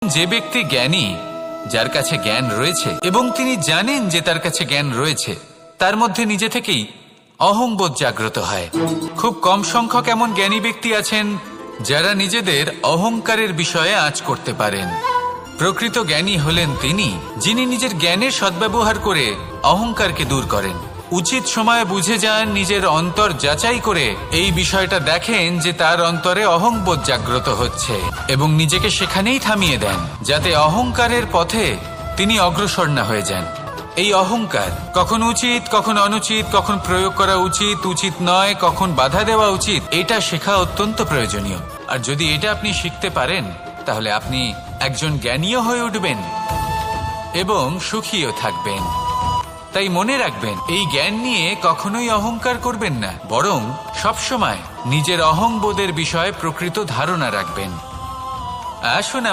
যে ব্যক্তি জ্ঞানী, যার কাছে জ্ঞান রয়েছে এবং তিনি জানেন যে তার কাছে জ্ঞান রয়েছে, তার মধ্যে নিজে থেকেই অহংবোধ জাগ্রত হয়। খুব কম সংখ্যক এমন জ্ঞানী ব্যক্তি আছেন যারা নিজেদের অহংকারের বিষয়ে আঁচ করতে পারেন। প্রকৃত জ্ঞানী হলেন তিনি, যিনি নিজের জ্ঞানের সদ্ব্যবহার করে অহংকারকে দূর করেন। উচিত সময়ে বুঝে যান, নিজের অন্তর যাচাই করে এই বিষয়টা দেখেন যে তার অন্তরে অহংবোধ জাগ্রত হচ্ছে এবং নিজেকে সেখানেই থামিয়ে দেন, যাতে অহংকারের পথে তিনি অগ্রসর না হয়ে যান। এই অহংকার কখন উচিত, কখন অনুচিত, কখন প্রয়োগ করা উচিত, উচিত নয়, কখন বাধা দেওয়া উচিত, এটা শেখা অত্যন্ত প্রয়োজনীয়। আর যদি এটা আপনি শিখতে পারেন, তাহলে আপনি একজন জ্ঞানীও হয়ে উঠবেন এবং সুখীও থাকবেন। তাই মনে রাখবেন, এই জ্ঞান নিয়ে কখনোই অহংকার করবেন না, বরং সবসময় নিজের অহংবোধের বিষয়ে প্রকৃত ধারণা রাখবেন। আসুন